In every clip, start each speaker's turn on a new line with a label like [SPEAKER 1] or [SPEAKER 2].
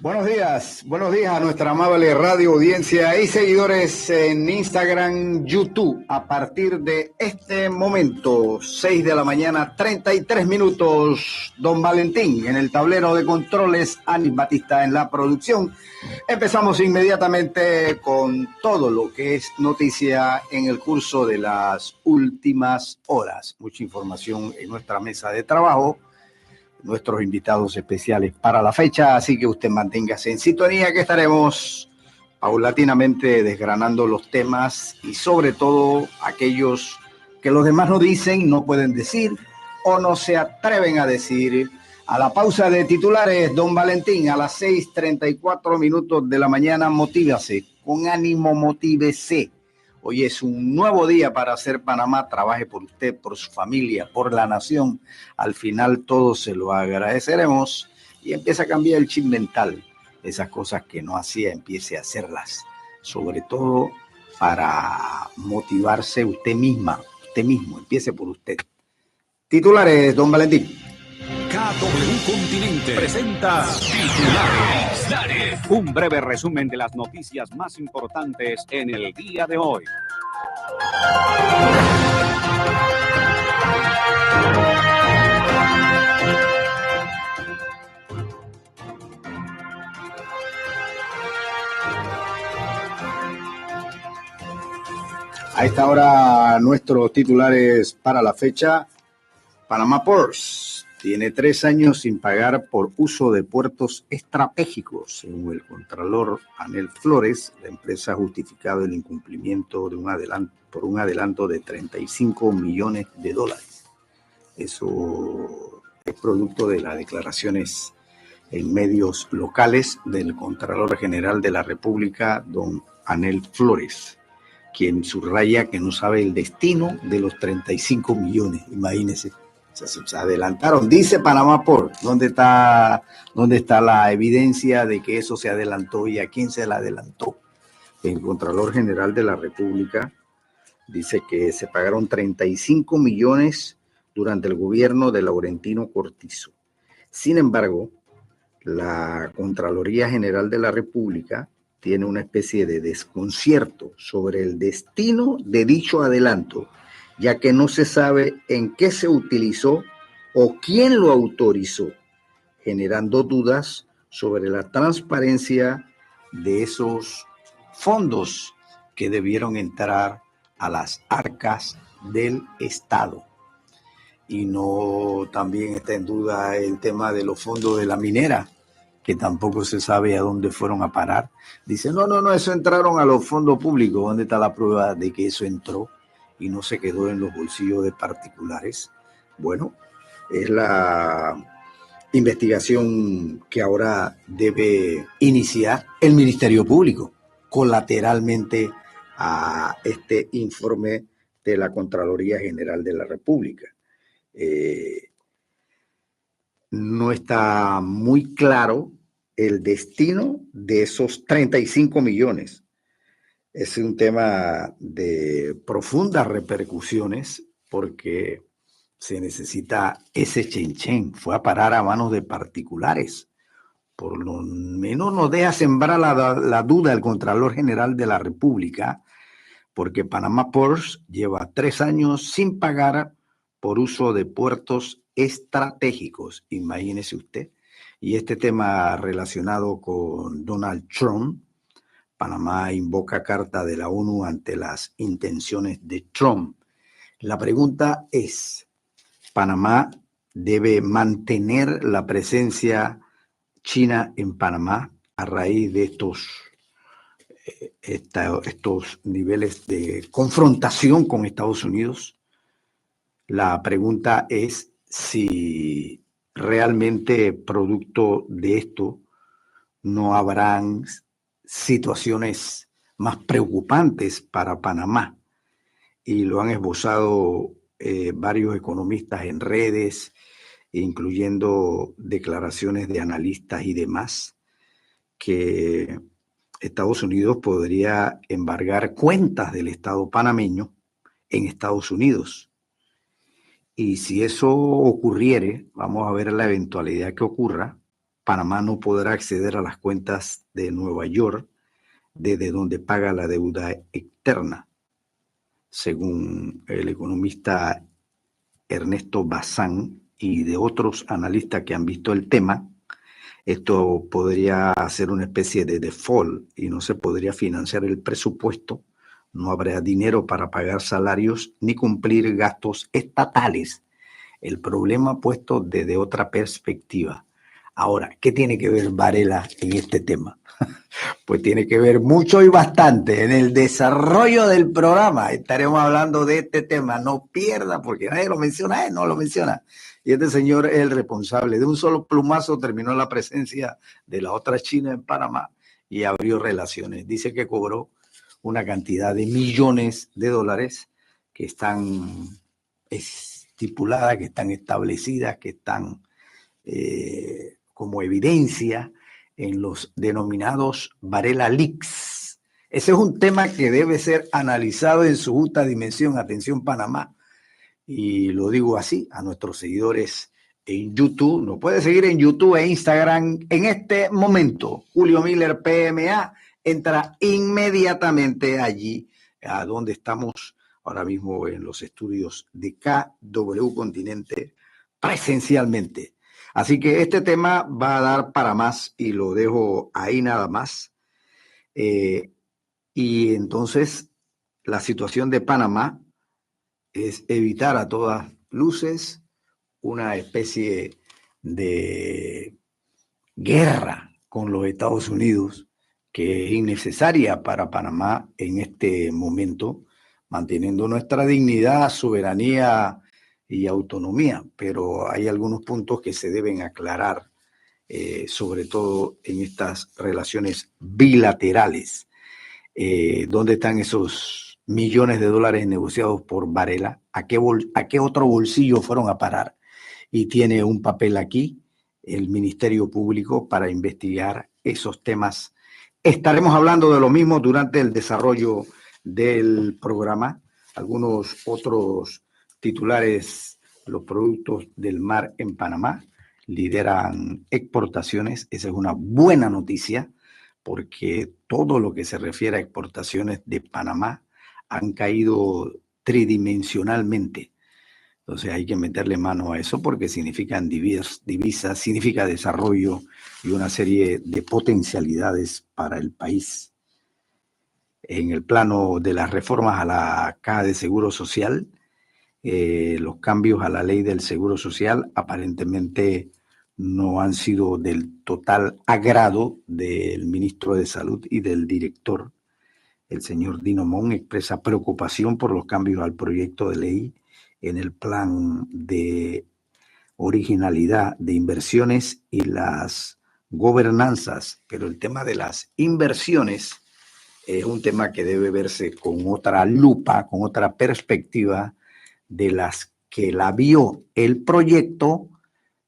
[SPEAKER 1] Buenos días a nuestra amable radio audiencia y seguidores en Instagram, YouTube. A partir de este momento, 6 de la mañana, 33 minutos, Don Valentín en el tablero de controles, Anis Batista en la producción. Empezamos inmediatamente con todo lo que es noticia en el curso de las últimas horas. Mucha información en nuestra mesa de trabajo. Nuestros invitados especiales para la fecha, así que usted manténgase en sintonía que estaremos paulatinamente desgranando los temas y sobre todo aquellos que los demás no dicen, no pueden decir o no se atreven a decir. A la pausa de titulares, Don Valentín, a las 6:34 minutos de la mañana, motívase, con ánimo, motívese. Hoy es un nuevo día para hacer Panamá. Trabaje por usted, por su familia, por la nación. Al final todo se lo agradeceremos y empieza a cambiar el chip mental. Esas cosas que no hacía, empiece a hacerlas. Sobre todo para motivarse usted misma, usted mismo. Empiece por usted. Titulares, Don Valentín.
[SPEAKER 2] KW Continente presenta Titulares. Un breve resumen de las noticias más importantes en el día de hoy.
[SPEAKER 1] A esta hora, nuestros titulares para la fecha. Panama Ports tiene 3 años sin pagar por uso de puertos estratégicos. Según el contralor Anel Flores, la empresa ha justificado el incumplimiento de por un adelanto de $35 millones. Eso es producto de las declaraciones en medios locales del Contralor General de la República, don Anel Flores, quien subraya que no sabe el destino de los 35 millones. Imagínense. Se adelantaron. Dice Panamá Port, ¿dónde está la evidencia de que eso se adelantó y a quién se la adelantó? El Contralor General de la República dice que se pagaron 35 millones durante el gobierno de Laurentino Cortizo. Sin embargo, la Contraloría General de la República tiene una especie de desconcierto sobre el destino de dicho adelanto, ya que no se sabe en qué se utilizó o quién lo autorizó, generando dudas sobre la transparencia de esos fondos que debieron entrar a las arcas del Estado. Y no también está en duda el tema de los fondos de la minera, que tampoco se sabe a dónde fueron a parar. Dicen, no, eso entraron a los fondos públicos. ¿Dónde está la prueba de que eso entró y no se quedó en los bolsillos de particulares? Bueno, es la investigación que ahora debe iniciar el Ministerio Público, colateralmente a este informe de la Contraloría General de la República. No está muy claro el destino de esos 35 millones. Es un tema de profundas repercusiones porque se necesita ese chenchen. Fue a parar a manos de particulares. Por lo menos nos deja sembrar la duda el Contralor General de la República, porque Panama Ports lleva 3 años sin pagar por uso de puertos estratégicos, imagínese usted. Y este tema relacionado con Donald Trump, Panamá invoca carta de la ONU ante las intenciones de Trump. La pregunta es, ¿Panamá debe mantener la presencia china en Panamá a raíz de estos niveles de confrontación con Estados Unidos? La pregunta es si realmente producto de esto no habrán situaciones más preocupantes para Panamá. Y lo han esbozado varios economistas en redes, incluyendo declaraciones de analistas y demás, que Estados Unidos podría embargar cuentas del Estado panameño en Estados Unidos. Y si eso ocurriere, vamos a ver la eventualidad que ocurra, Panamá no podrá acceder a las cuentas de Nueva York desde donde paga la deuda externa, según el economista Ernesto Bazán y de otros analistas que han visto el tema. Esto podría ser una especie de default y no se podría financiar el presupuesto. No habrá dinero para pagar salarios ni cumplir gastos estatales. El problema puesto desde otra perspectiva. Ahora, ¿qué tiene que ver Varela en este tema? Pues tiene que ver mucho y bastante. En el desarrollo del programa estaremos hablando de este tema. No pierda, porque nadie lo menciona, no lo menciona. Y este señor es el responsable. De un solo plumazo terminó la presencia de la otra China en Panamá y abrió relaciones. Dice que cobró una cantidad de millones de dólares que están estipuladas, que están establecidas, que están como evidencia en los denominados Varela Leaks. Ese es un tema que debe ser analizado en su justa dimensión. Atención, Panamá. Y lo digo así a nuestros seguidores en YouTube. Nos puede seguir en YouTube e Instagram en este momento. Julio Miller PMA. Entra inmediatamente allí a donde estamos ahora mismo en los estudios de KW Continente presencialmente. Así que este tema va a dar para más y lo dejo ahí nada más. Y entonces la situación de Panamá es evitar a todas luces una especie de guerra con los Estados Unidos que es innecesaria para Panamá en este momento, manteniendo nuestra dignidad, soberanía y autonomía, pero hay algunos puntos que se deben aclarar, sobre todo en estas relaciones bilaterales. ¿Dónde están esos millones de dólares negociados por Varela? ¿A qué otro bolsillo fueron a parar? Y tiene un papel aquí el Ministerio Público para investigar esos temas. Estaremos hablando de lo mismo durante el desarrollo del programa. Algunos otros titulares: los productos del mar en Panamá lideran exportaciones. Esa es una buena noticia, porque todo lo que se refiere a exportaciones de Panamá han caído tridimensionalmente. Entonces hay que meterle mano a eso porque significan divisas, significa desarrollo y una serie de potencialidades para el país. En el plano de las reformas a la Caja de Seguro Social, los cambios a la ley del Seguro Social aparentemente no han sido del total agrado del ministro de Salud y del director. El señor Dino Mon expresa preocupación por los cambios al proyecto de ley en el plan de originalidad de inversiones y las gobernanzas, pero el tema de las inversiones es un tema que debe verse con otra lupa, con otra perspectiva de las que la vio el proyecto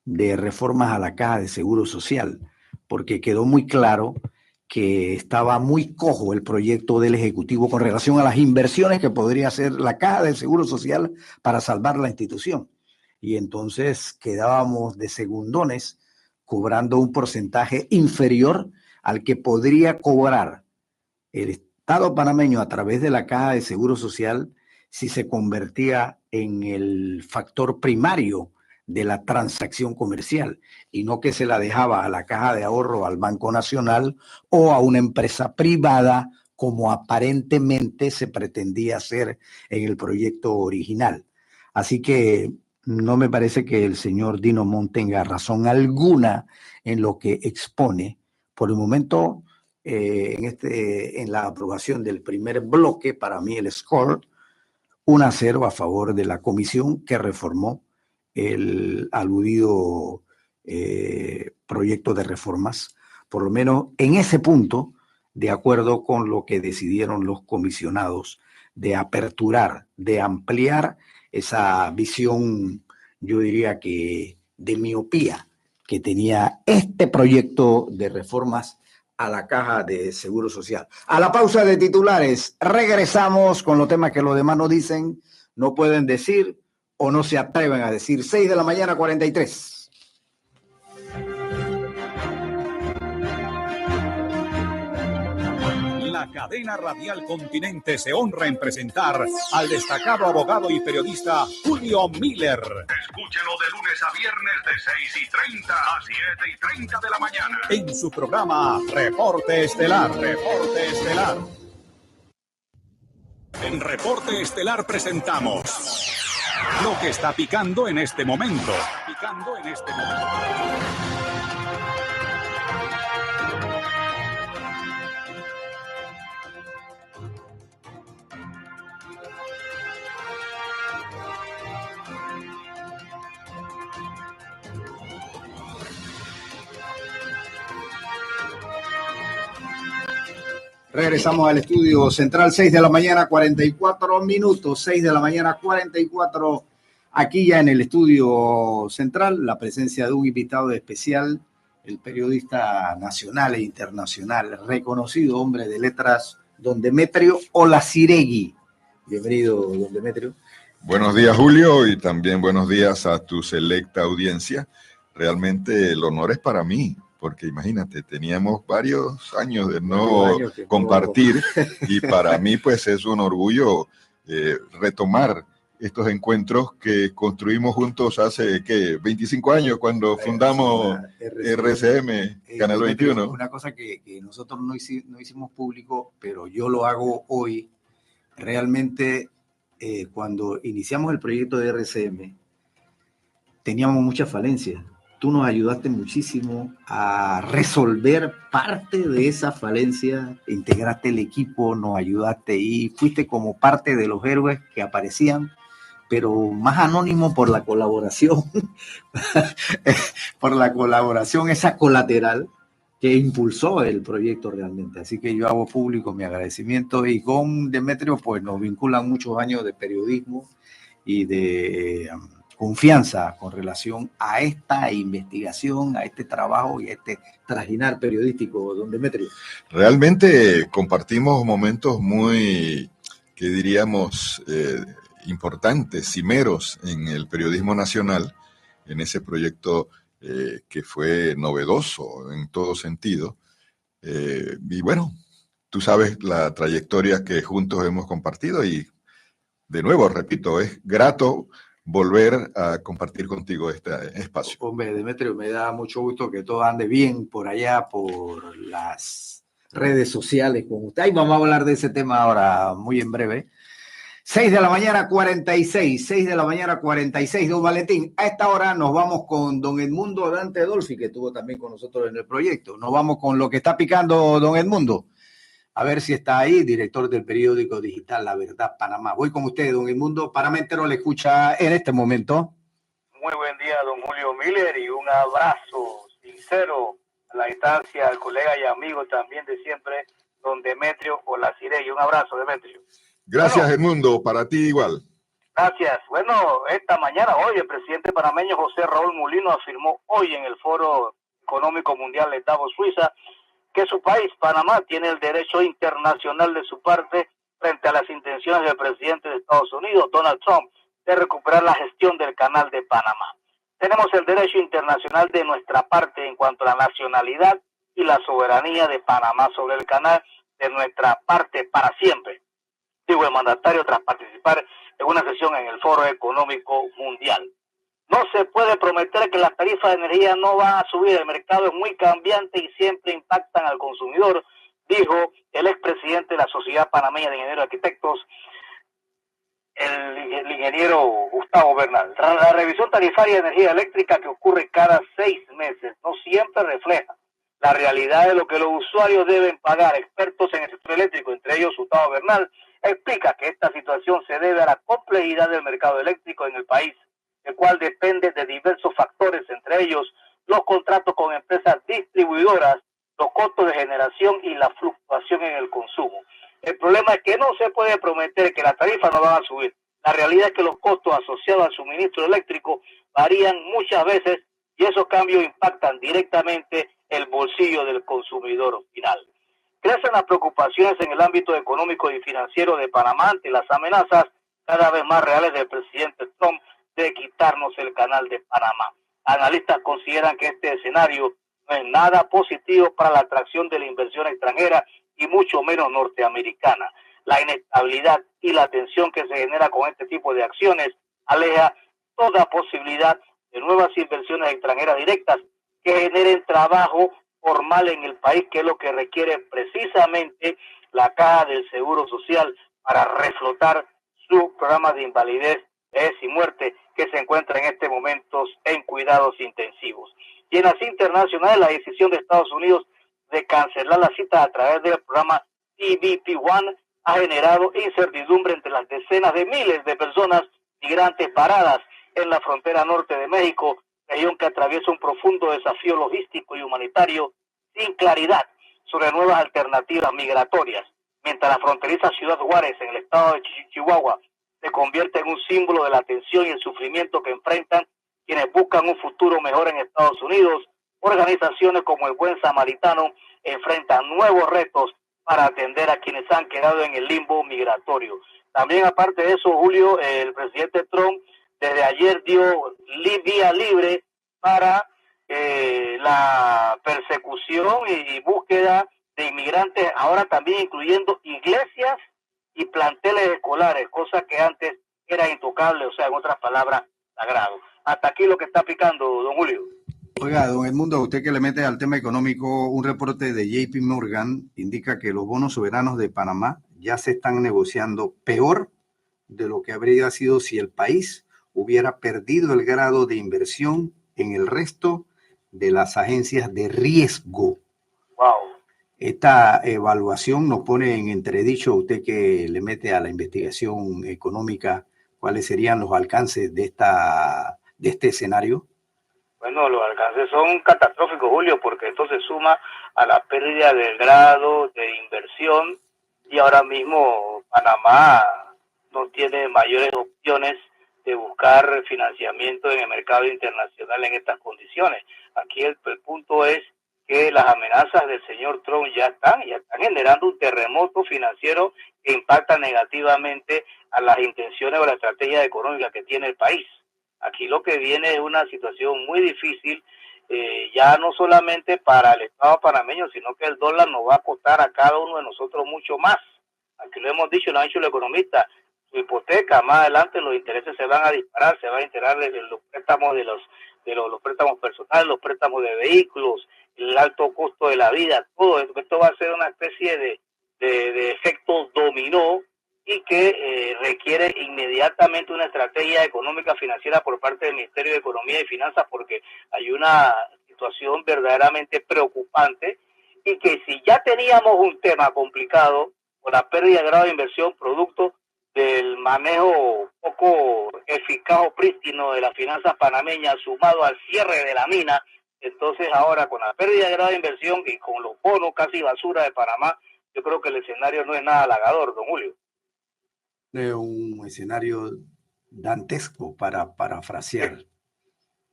[SPEAKER 1] de reformas a la Caja de Seguro Social, porque quedó muy claro que estaba muy cojo el proyecto del Ejecutivo con relación a las inversiones que podría hacer la Caja de Seguro Social para salvar la institución. Y entonces quedábamos de segundones cobrando un porcentaje inferior al que podría cobrar el Estado panameño a través de la Caja de Seguro Social si se convertía en el factor primario de la transacción comercial y no que se la dejaba a la Caja de Ahorro, al Banco Nacional o a una empresa privada como aparentemente se pretendía hacer en el proyecto original. Así que no me parece que el señor Dino Mon tenga razón alguna en lo que expone. Por el momento, en la aprobación del primer bloque, para mí el score 1-0 a favor de la comisión que reformó el aludido proyecto de reformas, por lo menos en ese punto, de acuerdo con lo que decidieron los comisionados de aperturar, de ampliar esa visión, yo diría que de miopía que tenía este proyecto de reformas a la Caja de Seguro Social. A la pausa de titulares, regresamos con los temas que los demás no dicen, no pueden decir o no se atreven a decir. 6 de la mañana, 43.
[SPEAKER 2] La cadena radial Continente se honra en presentar al destacado abogado y periodista Julio Miller.
[SPEAKER 3] Escúchelo de lunes a viernes de 6:30 a 7:30 de la mañana.
[SPEAKER 2] En su programa Reporte Estelar. Reporte Estelar. En Reporte Estelar presentamos lo que está picando en este momento.
[SPEAKER 1] Regresamos al estudio central, 6 de la mañana, 44 minutos, 6 de la mañana, 44. Aquí ya en el estudio central, la presencia de un invitado especial, el periodista nacional e internacional, reconocido hombre de letras, don Demetrio Olaciregui. Bienvenido, don Demetrio.
[SPEAKER 4] Buenos días, Julio, y también buenos días a tu selecta audiencia. Realmente el honor es para mí, porque imagínate, teníamos varios años de no compartir y para mí pues es un orgullo retomar estos encuentros que construimos juntos hace, ¿qué? 25 años cuando fundamos RCM, Canal 21.
[SPEAKER 1] Una cosa que nosotros no hicimos público, pero yo lo hago hoy. Realmente, cuando iniciamos el proyecto de RCM, teníamos muchas falencias. Tú nos ayudaste muchísimo a resolver parte de esa falencia, integraste el equipo, nos ayudaste y fuiste como parte de los héroes que aparecían, pero más anónimo por la colaboración, esa colateral que impulsó el proyecto realmente. Así que yo hago público mi agradecimiento y con Demetrio pues nos vinculan muchos años de periodismo y de confianza con relación a esta investigación, a este trabajo y a este trajinar periodístico, don Demetrio.
[SPEAKER 4] Realmente compartimos momentos muy, que diríamos, importantes, cimeros en el periodismo nacional, en ese proyecto que fue novedoso en todo sentido. Y bueno, tú sabes la trayectoria que juntos hemos compartido y de nuevo, repito, es grato volver a compartir contigo este espacio.
[SPEAKER 1] Hombre, Demetrio, me da mucho gusto que todo ande bien por allá, por las redes sociales con usted. Y vamos a hablar de ese tema ahora muy en breve. 6 de la mañana, 46. Don Valentín, a esta hora nos vamos con don Edmundo Dante Dolfi, que estuvo también con nosotros en el proyecto. Nos vamos con lo que está picando don Edmundo. A ver si está ahí, director del periódico digital La Verdad Panamá. Voy con usted, don Edmundo. Panamá entero le escucha en este momento.
[SPEAKER 5] Muy buen día, don Julio Miller, y un abrazo sincero a la distancia al colega y amigo también de siempre, don Demetrio Olaciregui. Un abrazo, Demetrio.
[SPEAKER 4] Gracias, Edmundo. Para ti igual.
[SPEAKER 5] Gracias. Bueno, esta mañana, hoy, el presidente panameño José Raúl Mulino afirmó hoy en el Foro Económico Mundial de Davos, Suiza, que su país, Panamá, tiene el derecho internacional de su parte frente a las intenciones del presidente de Estados Unidos, Donald Trump, de recuperar la gestión del Canal de Panamá. Tenemos el derecho internacional de nuestra parte en cuanto a la nacionalidad y la soberanía de Panamá sobre el canal, de nuestra parte para siempre, dijo el mandatario tras participar en una sesión en el Foro Económico Mundial. No se puede prometer que las tarifas de energía no van a subir. El mercado es muy cambiante y siempre impactan al consumidor, dijo el expresidente de la Sociedad Panameña de Ingenieros y Arquitectos, el ingeniero Gustavo Bernal. La revisión tarifaria de energía eléctrica que ocurre cada 6 meses no siempre refleja la realidad de lo que los usuarios deben pagar. Expertos en el sector eléctrico, entre ellos Gustavo Bernal, explica que esta situación se debe a la complejidad del mercado eléctrico en el país, el cual depende de diversos factores, entre ellos los contratos con empresas distribuidoras, los costos de generación y la fluctuación en el consumo. El problema es que no se puede prometer que las tarifas no van a subir. La realidad es que los costos asociados al suministro eléctrico varían muchas veces y esos cambios impactan directamente el bolsillo del consumidor final. Crecen las preocupaciones en el ámbito económico y financiero de Panamá ante las amenazas cada vez más reales del presidente Trump de quitarnos el Canal de Panamá. Analistas consideran que este escenario no es nada positivo para la atracción de la inversión extranjera y mucho menos norteamericana. La inestabilidad y la tensión que se genera con este tipo de acciones aleja toda posibilidad de nuevas inversiones extranjeras directas que generen trabajo formal en el país, que es lo que requiere precisamente la Caja del Seguro Social para reflotar su programa de invalidez, vejez y muerte, que se encuentra en este momento en cuidados intensivos. Y en las internacionales, la decisión de Estados Unidos de cancelar la cita a través del programa TVP-1 ha generado incertidumbre entre las decenas de miles de personas migrantes paradas en la frontera norte de México, región que atraviesa un profundo desafío logístico y humanitario sin claridad sobre nuevas alternativas migratorias, mientras la fronteriza ciudad Juárez en el estado de Chihuahua se convierte en un símbolo de la tensión y el sufrimiento que enfrentan quienes buscan un futuro mejor en Estados Unidos. Organizaciones como el Buen Samaritano enfrentan nuevos retos para atender a quienes han quedado en el limbo migratorio. También, aparte de eso, Julio, el presidente Trump desde ayer dio vía libre para la persecución y búsqueda de inmigrantes, ahora también incluyendo iglesias y planteles escolares, cosa que antes era intocable, o sea, en otras palabras, sagrado. Hasta aquí lo que está aplicando, don Julio.
[SPEAKER 1] Oiga, don Edmundo, usted que le mete al tema económico, un reporte de JP Morgan indica que los bonos soberanos de Panamá ya se están negociando peor de lo que habría sido si el país hubiera perdido el grado de inversión en el resto de las agencias de riesgo.
[SPEAKER 5] Wow.
[SPEAKER 1] Esta evaluación nos pone en entredicho, usted que le mete a la investigación económica, cuáles serían los alcances de este escenario.
[SPEAKER 5] Bueno, los alcances son catastróficos, Julio, porque esto se suma a la pérdida del grado de inversión y ahora mismo Panamá no tiene mayores opciones de buscar financiamiento en el mercado internacional en estas condiciones. Aquí el punto es que las amenazas del señor Trump ya están generando un terremoto financiero que impacta negativamente a las intenciones o la estrategia económica que tiene el país. Aquí lo que viene es una situación muy difícil, ya no solamente para el Estado panameño, sino que el dólar nos va a costar a cada uno de nosotros mucho más. Aquí lo hemos dicho, lo han dicho los economistas, su hipoteca, más adelante los intereses se van a disparar, se van a enterar de los préstamos de los préstamos personales, los préstamos de vehículos, el alto costo de la vida, todo esto va a ser una especie de efecto dominó y que requiere inmediatamente una estrategia económica financiera por parte del Ministerio de Economía y Finanzas, porque hay una situación verdaderamente preocupante y que si ya teníamos un tema complicado con la pérdida de grado de inversión producto del manejo poco eficaz o prístino de las finanzas panameñas sumado al cierre de la mina, entonces ahora con la pérdida de grado de inversión y con los bonos casi basura de Panamá, yo creo que el escenario no es nada halagador, don Julio.
[SPEAKER 1] Un escenario dantesco para parafrasear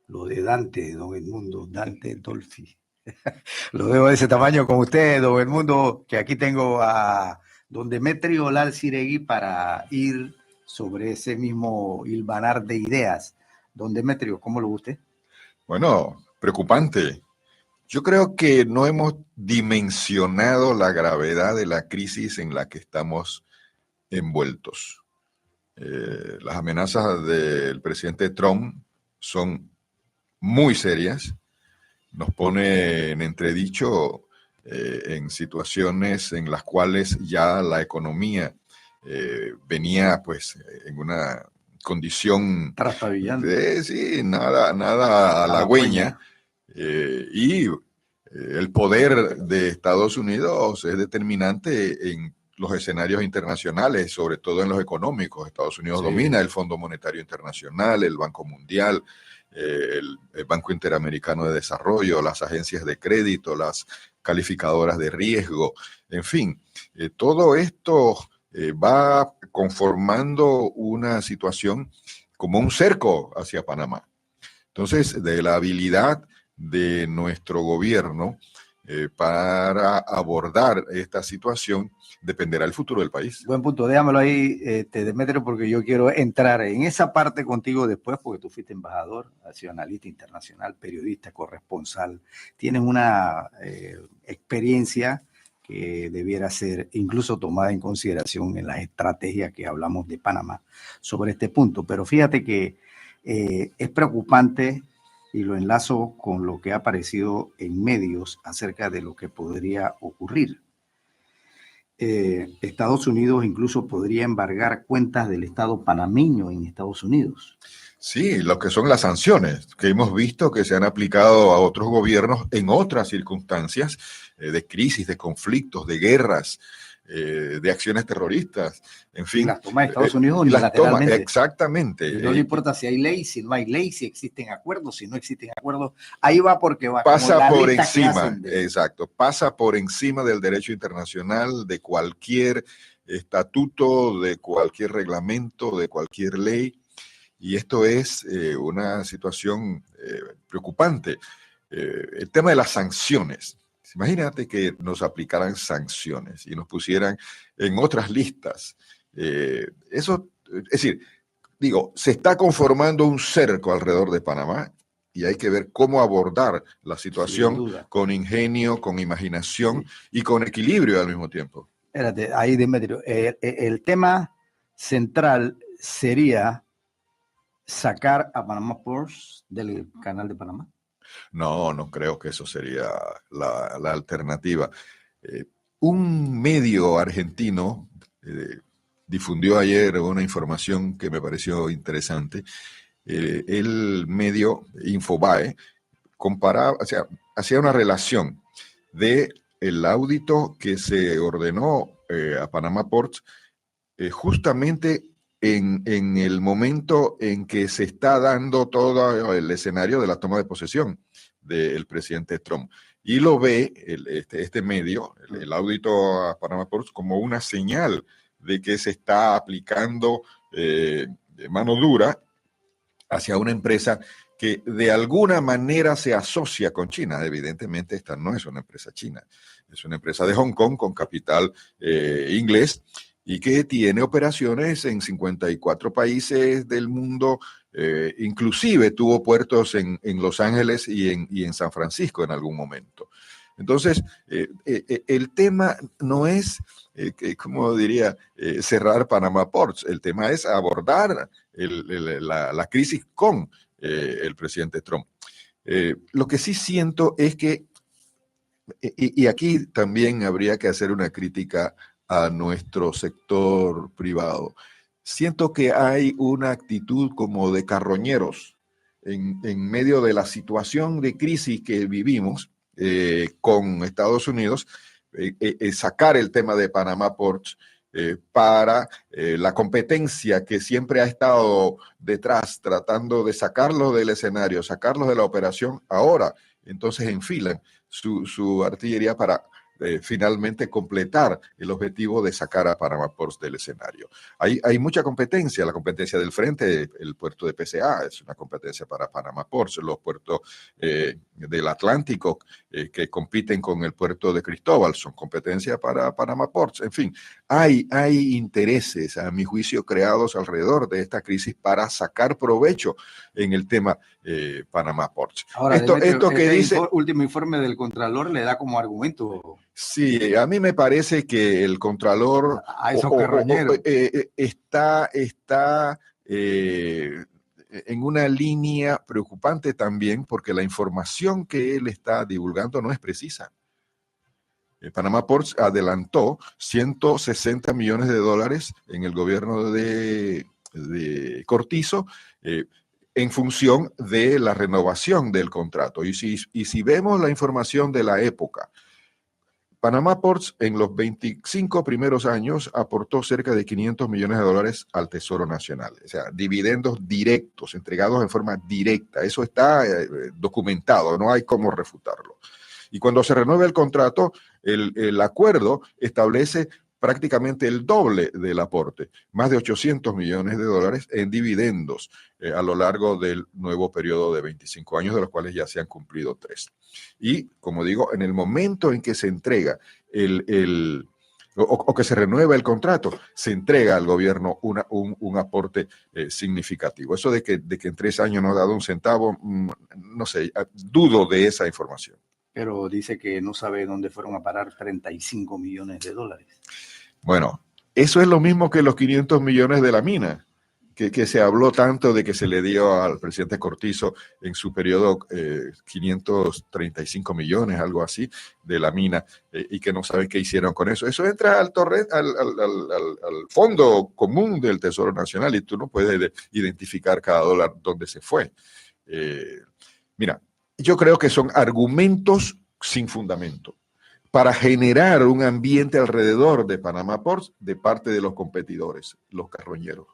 [SPEAKER 1] lo de Dante, don Edmundo, Dante Dolfi. Lo veo de ese tamaño con usted, don Edmundo, que aquí tengo a don Demetrio Lalciregui para ir sobre ese mismo hilvanar de ideas. Don Demetrio, ¿cómo lo ve usted?
[SPEAKER 4] Bueno, preocupante. Yo creo que no hemos dimensionado la gravedad de la crisis en la que estamos envueltos. Las amenazas del presidente Trump son muy serias, nos pone en entredicho en situaciones en las cuales ya la economía venía pues en una condición
[SPEAKER 1] de
[SPEAKER 4] sí, nada halagüeña, y el poder de Estados Unidos es determinante en los escenarios internacionales, sobre todo en los económicos. Estados Unidos domina el Fondo Monetario Internacional, el Banco Mundial, el Banco Interamericano de Desarrollo, las agencias de crédito, las calificadoras de riesgo, en fin, todo esto va conformando una situación como un cerco hacia Panamá. Entonces, de la habilidad de nuestro gobierno para abordar esta situación dependerá el futuro del país.
[SPEAKER 1] Buen punto, déjamelo ahí, Demetrio, porque yo quiero entrar en esa parte contigo después, porque tú fuiste embajador, has sido analista internacional, periodista, corresponsal, tienes una experiencia que debiera ser incluso tomada en consideración en las estrategias que hablamos de Panamá sobre este punto. Pero fíjate que es preocupante, y lo enlazo con lo que ha aparecido en medios acerca de lo que podría ocurrir. Estados Unidos incluso podría embargar cuentas del Estado panameño en Estados Unidos.
[SPEAKER 4] Sí, lo que son las sanciones que hemos visto que se han aplicado a otros gobiernos en otras circunstancias de crisis, de conflictos, de guerras, de acciones terroristas, en fin.
[SPEAKER 1] Las toma de Estados Unidos unilateralmente.
[SPEAKER 4] Exactamente.
[SPEAKER 1] Y no le importa si hay ley, si no hay ley, si existen acuerdos, si no existen acuerdos. Ahí va porque va.
[SPEAKER 4] Pasa por encima, exacto, pasa por encima del derecho internacional, de cualquier estatuto, de cualquier reglamento, de cualquier ley. Y esto es una situación preocupante. El tema de las sanciones. Imagínate que nos aplicaran sanciones y nos pusieran en otras listas. Eso, es decir, digo, se está conformando un cerco alrededor de Panamá y hay que ver cómo abordar la situación con ingenio, con imaginación y con equilibrio al mismo tiempo.
[SPEAKER 1] Espérate, ahí Demetrio, el tema central sería sacar a Panama Ports del canal de Panamá.
[SPEAKER 4] No, no creo que eso sería la alternativa. Un medio argentino difundió ayer una información que me pareció interesante. El medio Infobae comparaba, o sea, hacía una relación de el audito que se ordenó a Panama Ports justamente en el momento en que se está dando todo el escenario de la toma de posesión del presidente Trump. Y lo ve este medio, el audito a Panama Ports, como una señal de que se está aplicando de mano dura hacia una empresa que de alguna manera se asocia con China. Evidentemente esta no es una empresa china, es una empresa de Hong Kong con capital inglés, y que tiene operaciones en 54 países del mundo, inclusive tuvo puertos en Los Ángeles y en San Francisco en algún momento. Entonces, el tema no es, como diría, cerrar Panama Ports, el tema es abordar la crisis con el presidente Trump. Lo que sí siento es que, y aquí también habría que hacer una crítica a nuestro sector privado. Siento que hay una actitud como de carroñeros en medio de la situación de crisis que vivimos con Estados Unidos, sacar el tema de Panama Ports para la competencia que siempre ha estado detrás, tratando de sacarlos del escenario, sacarlos de la operación. Ahora, entonces enfilan su artillería para finalmente completar el objetivo de sacar a Panama Ports del escenario. Hay mucha competencia, la competencia del frente, el puerto de PCA es una competencia para Panama Ports, los puertos del Atlántico que compiten con el puerto de Cristóbal son competencia para Panama Ports. En fin, hay intereses, a mi juicio, creados alrededor de esta crisis para sacar provecho en el tema Panama Ports.
[SPEAKER 1] Ahora, esto que dice último informe del Contralor le da como argumento.
[SPEAKER 4] Sí, a mí me parece que el Contralor
[SPEAKER 1] a esos carroñeros
[SPEAKER 4] está en una línea preocupante también, porque la información que él está divulgando no es precisa. Panama Ports adelantó 160 millones de dólares en el gobierno de Cortizo en función de la renovación del contrato. Y si vemos la información de la época, Panama Ports en los 25 primeros años aportó cerca de 500 millones de dólares al Tesoro Nacional. O sea, dividendos directos, entregados en forma directa. Eso está documentado, no hay cómo refutarlo. Y cuando se renueve el contrato, el acuerdo establece prácticamente el doble del aporte, más de 800 millones de dólares en dividendos a lo largo del nuevo periodo de 25 años, de los cuales ya se han cumplido 3. Y, como digo, en el momento en que se entrega o que se renueva el contrato, se entrega al gobierno un aporte significativo. Eso de que en 3 años no ha dado un centavo, no sé, dudo de esa información.
[SPEAKER 1] Pero dice que no sabe dónde fueron a parar 35 millones de dólares.
[SPEAKER 4] Bueno, eso es lo mismo que los 500 millones de la mina, que se habló tanto de que se le dio al presidente Cortizo en su periodo 535 millones, algo así, de la mina, y que no saben qué hicieron con eso. Eso entra al fondo común del Tesoro Nacional y tú no puedes identificar cada dólar dónde se fue. Mira, yo creo que son argumentos sin fundamento para generar un ambiente alrededor de Panama Ports de parte de los competidores, los carroñeros.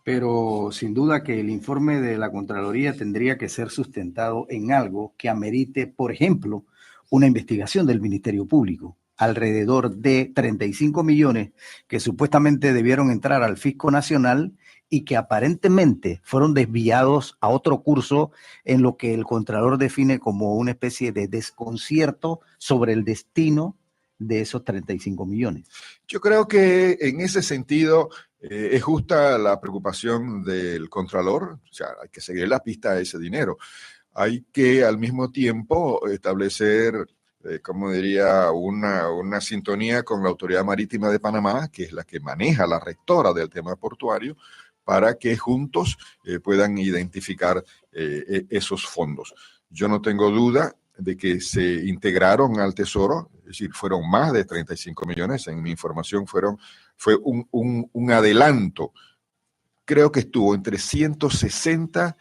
[SPEAKER 1] Pero sin duda que el informe de la Contraloría tendría que ser sustentado en algo que amerite, por ejemplo, una investigación del Ministerio Público. Alrededor de 35 millones que supuestamente debieron entrar al Fisco Nacional y que aparentemente fueron desviados a otro curso en lo que el Contralor define como una especie de desconcierto sobre el destino de esos 35 millones.
[SPEAKER 4] Yo creo que en ese sentido es justa la preocupación del Contralor, o sea, hay que seguir la pista a ese dinero. Hay que al mismo tiempo establecer, como diría, una sintonía con la Autoridad Marítima de Panamá, que es la que maneja, la rectora del tema portuario, para que juntos puedan identificar esos fondos. Yo no tengo duda de que se integraron al Tesoro, es decir, fueron más de 35 millones, en mi información fue un adelanto, creo que estuvo entre 160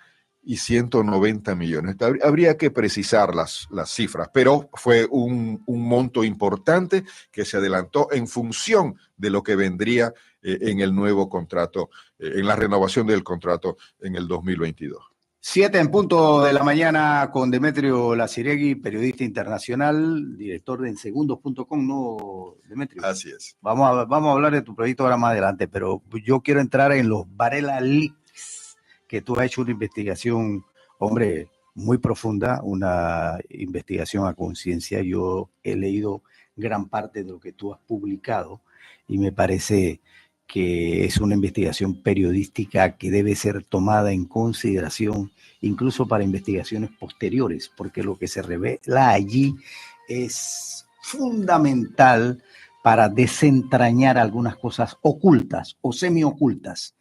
[SPEAKER 4] y 190 millones. Habría que precisar las cifras, pero fue un monto importante que se adelantó en función de lo que vendría en el nuevo contrato, en la renovación del contrato en el 2022.
[SPEAKER 1] 7 en punto de la mañana con Demetrio Laciregui, periodista internacional, director de ensegundos.com, ¿no, Demetrio?
[SPEAKER 4] Así es.
[SPEAKER 1] Vamos a hablar de tu proyecto ahora más adelante, pero yo quiero entrar en los Varela Leaks, que tú has hecho una investigación, hombre, muy profunda, una investigación a conciencia. Yo he leído gran parte de lo que tú has publicado y me parece que es una investigación periodística que debe ser tomada en consideración incluso para investigaciones posteriores, porque lo que se revela allí es fundamental para desentrañar algunas cosas ocultas o semiocultas.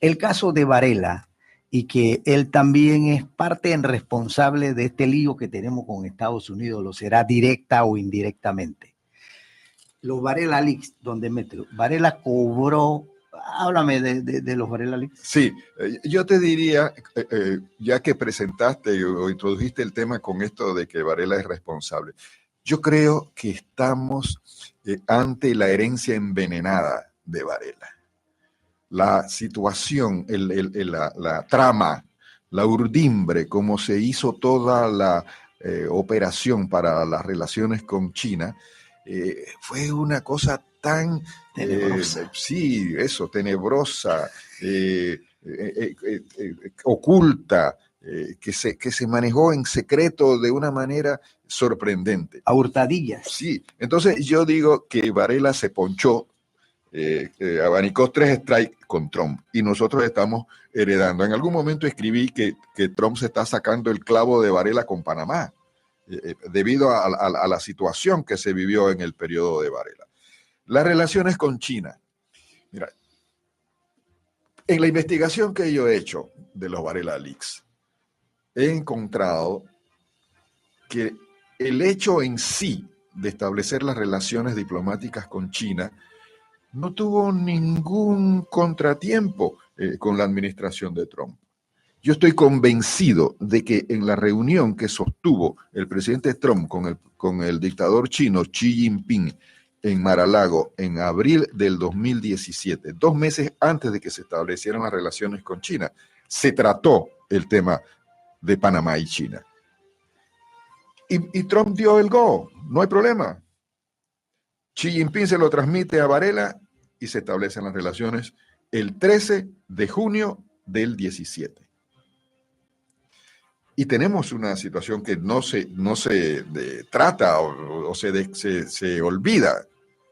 [SPEAKER 1] El caso de Varela, y que él también es parte responsable de este lío que tenemos con Estados Unidos, lo será directa o indirectamente. Los Varela Leaks, donde Varela cobró, háblame de los Varela Leaks.
[SPEAKER 4] Sí, yo te diría, ya que presentaste o introdujiste el tema con esto de que Varela es responsable, yo creo que estamos ante la herencia envenenada de Varela. La situación, la trama, la urdimbre, como se hizo toda la operación para las relaciones con China, fue una cosa tan
[SPEAKER 1] tenebrosa.
[SPEAKER 4] Sí, eso, tenebrosa, oculta, que se manejó en secreto de una manera sorprendente.
[SPEAKER 1] A hurtadillas.
[SPEAKER 4] Sí, entonces yo digo que Varela se ponchó, abanicó 3 strikes con Trump y nosotros estamos heredando. En algún momento escribí que Trump se está sacando el clavo de Varela con Panamá. Debido a la situación que se vivió en el periodo de Varela. Las relaciones con China. Mira, en la investigación que yo he hecho de los Varela Leaks, he encontrado que el hecho en sí de establecer las relaciones diplomáticas con China no tuvo ningún contratiempo con la administración de Trump. Yo estoy convencido de que en la reunión que sostuvo el presidente Trump con el dictador chino Xi Jinping en Mar-a-Lago en abril del 2017, 2 meses antes de que se establecieran las relaciones con China, se trató el tema de Panamá y China. Y Trump dio el go, no hay problema. Xi Jinping se lo transmite a Varela y se establecen las relaciones el 13 de junio del 17. Y tenemos una situación que no se trata o se olvida,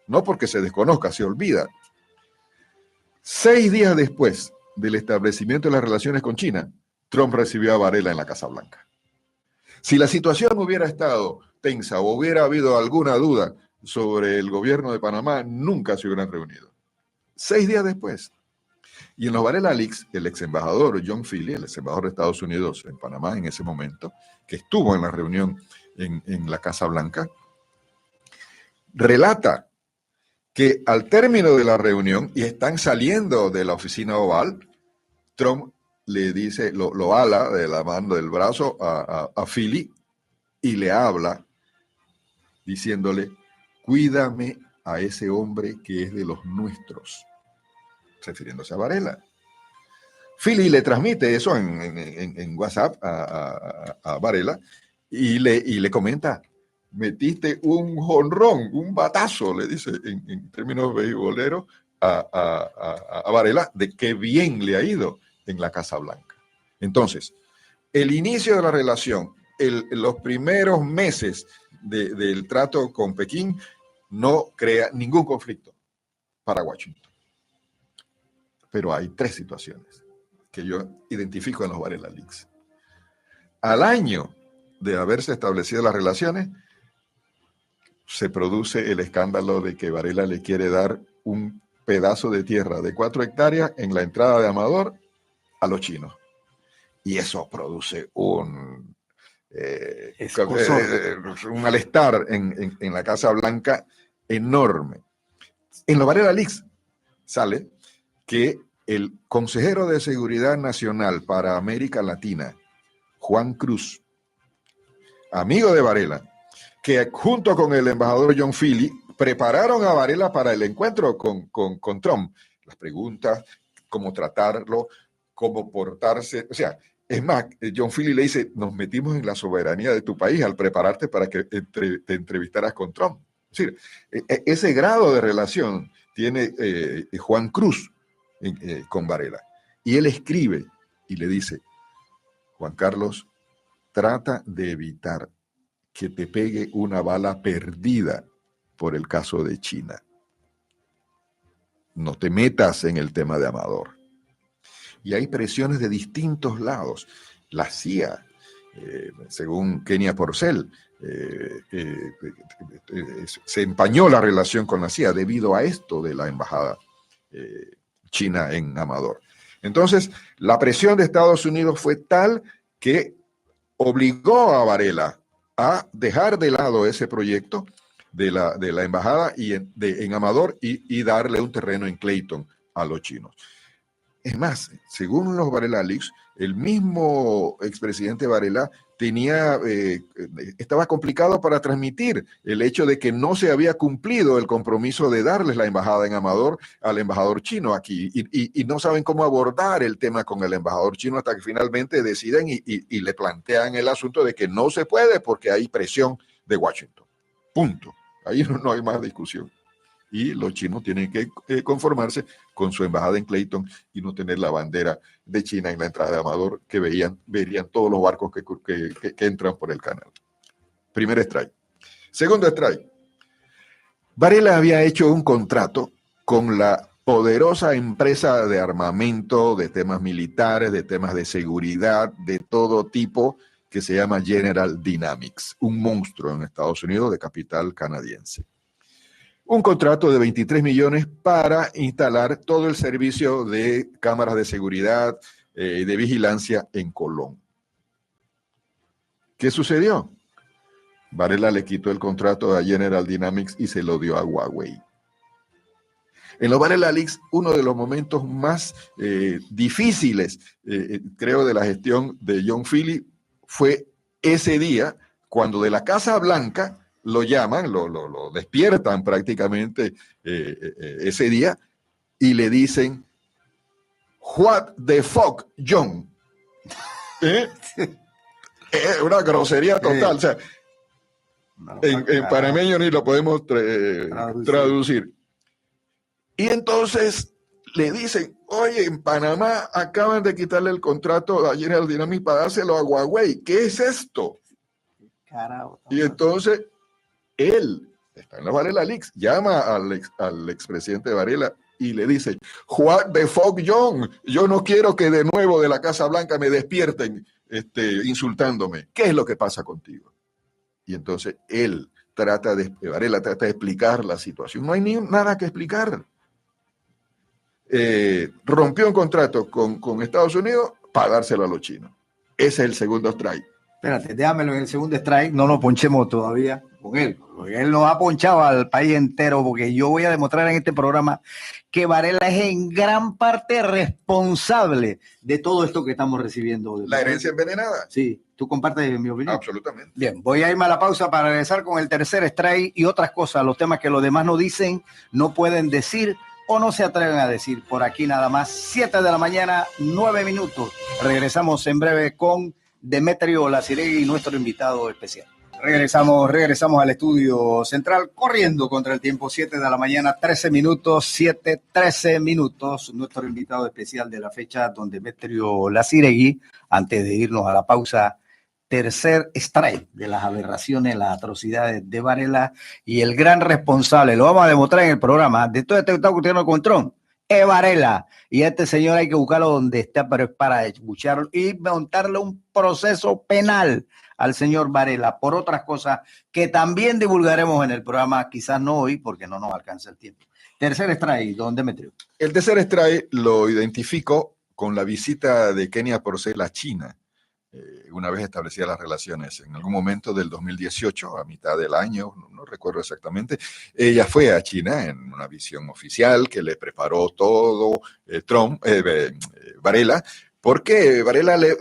[SPEAKER 4] no porque se desconozca, se olvida. 6 días después del establecimiento de las relaciones con China, Trump recibió a Varela en la Casa Blanca. Si la situación hubiera estado tensa o hubiera habido alguna duda sobre el gobierno de Panamá, nunca se hubieran reunido. 6 días después. Y en los Varela Leaks, el ex embajador John Philly, el ex embajador de Estados Unidos en Panamá en ese momento, que estuvo en la reunión en la Casa Blanca, relata que al término de la reunión y están saliendo de la oficina oval, Trump le dice, lo ala de la mano del brazo a Philly y le habla diciéndole, cuídame a ese hombre que es de los nuestros, refiriéndose a Varela. Philly le transmite eso en WhatsApp a Varela y le comenta, metiste un jonrón, un batazo, le dice en términos beisboleros a Varela, de qué bien le ha ido en la Casa Blanca. Entonces, el inicio de la relación, los primeros meses del trato con Pekín no crea ningún conflicto para Washington. Pero hay 3 situaciones que yo identifico en los Varela Leaks. Al año de haberse establecido las relaciones, se produce el escándalo de que Varela le quiere dar un pedazo de tierra de 4 hectáreas en la entrada de Amador a los chinos. Y eso produce un malestar en la Casa Blanca enorme. En los Varela Leaks sale que el consejero de Seguridad Nacional para América Latina, Juan Cruz, amigo de Varela, que junto con el embajador John Philly prepararon a Varela para el encuentro con Trump. Las preguntas, cómo tratarlo, cómo portarse. O sea, es más, John Philly le dice, nos metimos en la soberanía de tu país al prepararte para que te entrevistaras con Trump. Es decir, ese grado de relación tiene Juan Cruz con Varela. Y él escribe y le dice, Juan Carlos, trata de evitar que te pegue una bala perdida por el caso de China. No te metas en el tema de Amador. Y hay presiones de distintos lados. La CIA, según Kenia Porcel, se empañó la relación con la CIA debido a esto de la embajada china en Amador. Entonces, la presión de Estados Unidos fue tal que obligó a Varela a dejar de lado ese proyecto de la embajada en Amador y darle un terreno en Clayton a los chinos. Es más, según los Varela Leaks, el mismo expresidente Varela estaba complicado para transmitir el hecho de que no se había cumplido el compromiso de darles la embajada en Amador al embajador chino aquí y no saben cómo abordar el tema con el embajador chino hasta que finalmente deciden y le plantean el asunto de que no se puede porque hay presión de Washington. Punto. Ahí no hay más discusión. Y los chinos tienen que conformarse con su embajada en Clayton y no tener la bandera de China en la entrada de Amador que verían todos los barcos que entran por el canal. Primer strike. Segundo strike. Varela había hecho un contrato con la poderosa empresa de armamento, de temas militares, de temas de seguridad, de todo tipo, que se llama General Dynamics, un monstruo en Estados Unidos de capital canadiense. Un contrato de 23 millones para instalar todo el servicio de cámaras de seguridad, de vigilancia en Colón. ¿Qué sucedió? Varela le quitó el contrato a General Dynamics y se lo dio a Huawei. En los Varela Leaks, uno de los momentos más difíciles, creo, de la gestión de John Philly fue ese día cuando de la Casa Blanca lo llaman, lo despiertan prácticamente ese día y le dicen, what the fuck, John. Es una grosería total. O sea, en panameño ni lo podemos traducir. Y entonces le dicen, oye, en Panamá acaban de quitarle el contrato a General Dynamics para dárselo a Huawei. ¿Qué es esto? Carajo, y entonces él, está en la Varela Leaks, llama al expresidente Varela y le dice, what the fuck, John, yo no quiero que de nuevo de la Casa Blanca me despierten insultándome. ¿Qué es lo que pasa contigo? Y entonces Varela trata de explicar la situación. No hay nada que explicar. Rompió un contrato con Estados Unidos para dárselo a los chinos. Ese es el segundo strike.
[SPEAKER 1] Espérate, déjamelo en el segundo strike, no nos ponchemos todavía con él, porque él nos ha ponchado al país entero, porque yo voy a demostrar en este programa que Varela es en gran parte responsable de todo esto que estamos recibiendo.
[SPEAKER 4] La herencia envenenada.
[SPEAKER 1] Sí, ¿tú compartes mi opinión?
[SPEAKER 4] Absolutamente.
[SPEAKER 1] Bien, voy a irme a la pausa para regresar con el tercer strike y otras cosas, los temas que los demás no dicen, no pueden decir o no se atreven a decir. Por aquí nada más, 7 de la mañana, 9 minutos. Regresamos en breve con Demetrio Laciregui, nuestro invitado especial. Regresamos al estudio central, corriendo contra el tiempo, 7 de la mañana, 13 minutos, 13 minutos. Nuestro invitado especial de la fecha, don Demetrio Laciregui, antes de irnos a la pausa, tercer strike de las aberraciones, las atrocidades de Varela y el gran responsable, lo vamos a demostrar en el programa, de todo este que está ocurriendo con Trump, es Varela. Y a este señor hay que buscarlo donde está, pero es para escucharlo y montarle un proceso penal al señor Varela por otras cosas que también divulgaremos en el programa, quizás no hoy porque no nos alcanza el tiempo. Tercer strike, don Demetrio.
[SPEAKER 4] El tercer strike lo identifico con la visita de Kenia Porcel a China, una vez establecidas las relaciones. En algún momento del 2018, a mitad del año, no recuerdo exactamente, ella fue a China en una visión oficial que le preparó todo Varela, porque Varela le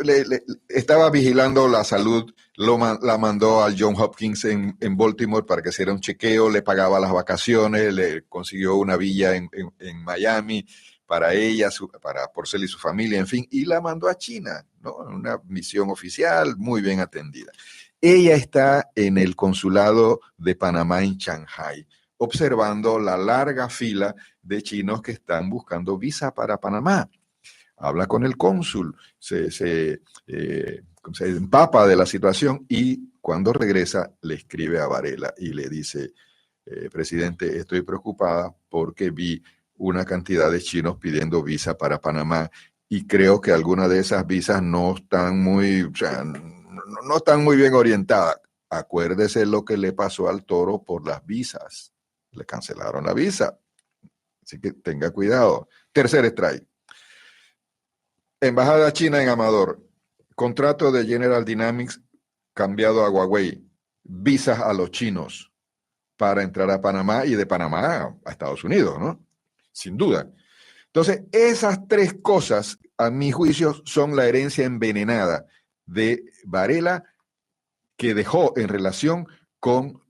[SPEAKER 4] estaba vigilando la salud, la mandó al Johns Hopkins en Baltimore para que hiciera un chequeo, le pagaba las vacaciones, le consiguió una villa en Miami para ella, para Porcel y su familia, en fin, y la mandó a China, ¿no? Una misión oficial muy bien atendida. Ella está en el consulado de Panamá en Shanghái, observando la larga fila de chinos que están buscando visa para Panamá. Habla con el cónsul, se empapa de la situación y cuando regresa le escribe a Varela y le dice, presidente, estoy preocupada porque vi una cantidad de chinos pidiendo visa para Panamá y creo que algunas de esas visas no están muy bien orientadas. Acuérdese lo que le pasó al Toro por las visas. Le cancelaron la visa. Así que tenga cuidado. Tercer strike. Embajada China en Amador. Contrato de General Dynamics cambiado a Huawei. Visas a los chinos para entrar a Panamá y de Panamá a Estados Unidos, ¿no? Sin duda. Entonces, esas tres cosas, a mi juicio, son la herencia envenenada de Varela que dejó en relación con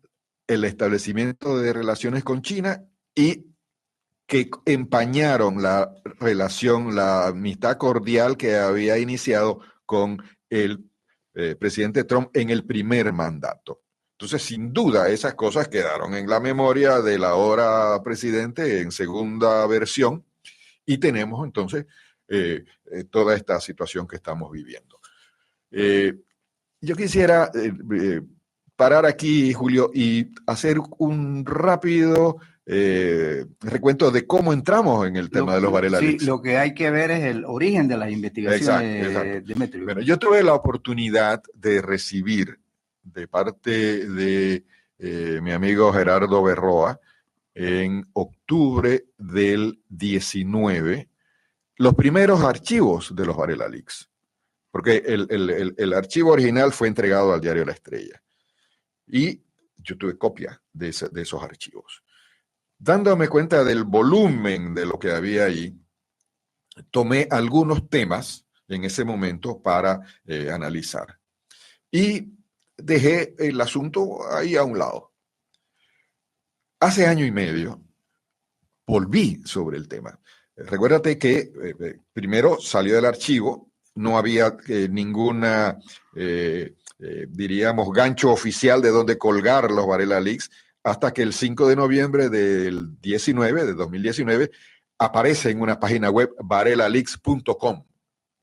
[SPEAKER 4] el establecimiento de relaciones con China y que empañaron la relación, la amistad cordial que había iniciado con el presidente Trump en el primer mandato. Entonces, sin duda, esas cosas quedaron en la memoria del ahora presidente en segunda versión y tenemos entonces toda esta situación que estamos viviendo. Yo quisiera parar aquí, Julio, y hacer un rápido recuento de cómo entramos en el tema de los Varela Leaks.
[SPEAKER 1] Sí, lo que hay que ver es el origen de las investigaciones.
[SPEAKER 4] Exacto.
[SPEAKER 1] Demetrio.
[SPEAKER 4] Bueno, yo tuve la oportunidad de recibir de parte de mi amigo Gerardo Berroa en octubre del 19 los primeros archivos de los Varela Leaks, porque el archivo original fue entregado al diario La Estrella y yo tuve copia de esos archivos. Dándome cuenta del volumen de lo que había ahí, tomé algunos temas en ese momento para analizar y dejé el asunto ahí a un lado. Hace año y medio volví sobre el tema. Recuérdate que primero salió del archivo, no había ninguna, diríamos, gancho oficial de donde colgar los Varela Leaks, hasta que el 5 de noviembre del 2019, aparece en una página web varelaleaks.com.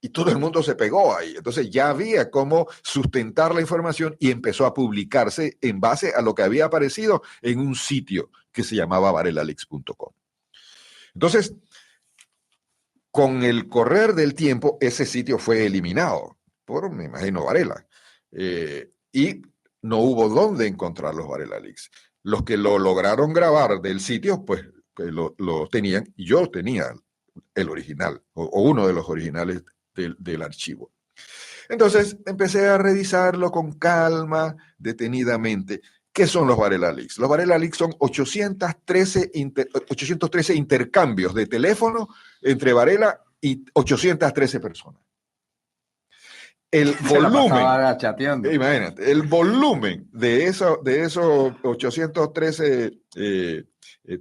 [SPEAKER 4] Y todo el mundo se pegó ahí. Entonces ya había cómo sustentar la información y empezó a publicarse en base a lo que había aparecido en un sitio que se llamaba varelaleaks.com. Entonces, con el correr del tiempo, ese sitio fue eliminado por, me imagino, Varela. Y no hubo dónde encontrar los Varela Leaks. Los que lo lograron grabar del sitio, pues lo tenían, y yo tenía el original, o uno de los originales del archivo. Entonces empecé a revisarlo con calma, detenidamente. ¿Qué son los Varela Leaks? Los Varela Leaks son 813 intercambios de teléfono entre Varela y 813 personas. El volumen, imagínate, el volumen de esos 813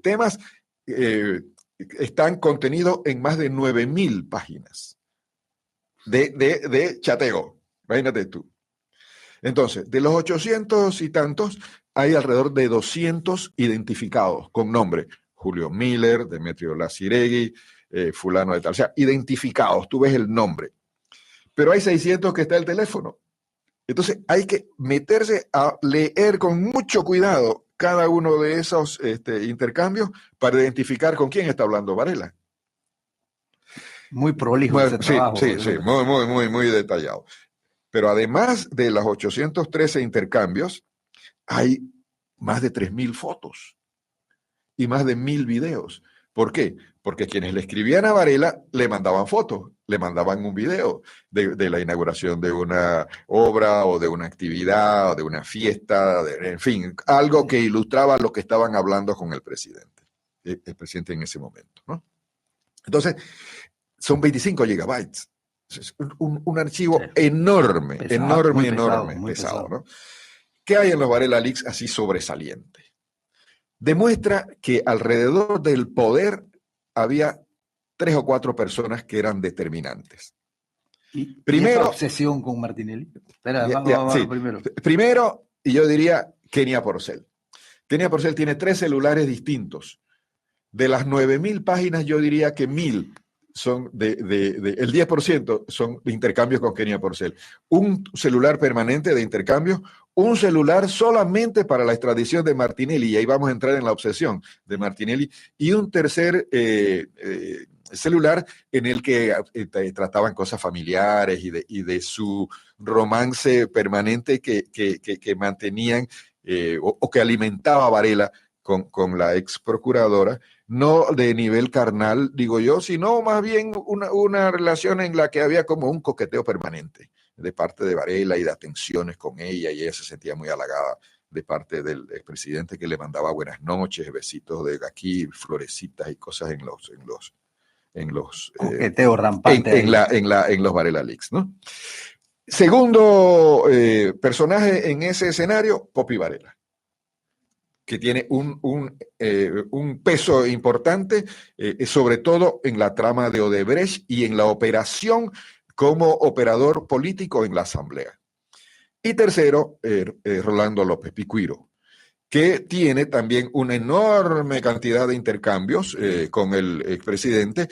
[SPEAKER 4] temas están contenidos en más de 9.000 páginas de chateo. Imagínate tú. Entonces, de los 800 y tantos, hay alrededor de 200 identificados con nombre. Julio Miller, Demetrio Laciregui, fulano de tal. O sea, identificados, tú ves el nombre. Pero hay 600 que está el teléfono. Entonces hay que meterse a leer con mucho cuidado cada uno de esos intercambios para identificar con quién está hablando Varela.
[SPEAKER 1] Muy prolijo ese trabajo.
[SPEAKER 4] Sí, muy detallado. Pero además de los 813 intercambios, hay más de 3.000 fotos y más de 1.000 videos. ¿Por qué? Porque quienes le escribían a Varela le mandaban fotos, le mandaban un video de la inauguración de una obra o de una actividad o de una fiesta, en fin, algo que ilustraba lo que estaban hablando con el presidente en ese momento, ¿no? Entonces, son 25 gigabytes. Es un archivo enorme, pesado, enorme, pesado, ¿no? ¿Qué hay en los Varela Leaks así sobresaliente? Demuestra que alrededor del poder había 3 o 4 personas que eran determinantes.
[SPEAKER 1] Primero, ¿y esa obsesión con Martinelli? Espera, vamos primero.
[SPEAKER 4] Primero, y yo diría Kenia Porcel. Kenia Porcel tiene 3 celulares distintos. De las 9.000 páginas, yo diría que 1.000 son el 10% son de intercambios con Kenia Porcel. Un celular permanente de intercambios, un celular solamente para la extradición de Martinelli, y ahí vamos a entrar en la obsesión de Martinelli, y un tercer celular en el que trataban cosas familiares y de su romance permanente que mantenían o que alimentaba Varela con la ex procuradora, no de nivel carnal, digo yo, sino más bien una relación en la que había como un coqueteo permanente de parte de Varela y de atenciones con ella, y ella se sentía muy halagada de parte del expresidente, que le mandaba buenas noches, besitos de aquí, florecitas y cosas en los
[SPEAKER 1] coqueteo rampante
[SPEAKER 4] en los Varela Leaks, ¿no? Segundo personaje en ese escenario, Poppy Varela, que tiene un peso importante, sobre todo en la trama de Odebrecht y en la operación como operador político en la Asamblea. Y tercero, Rolando López Picuiro, que tiene también una enorme cantidad de intercambios con el expresidente,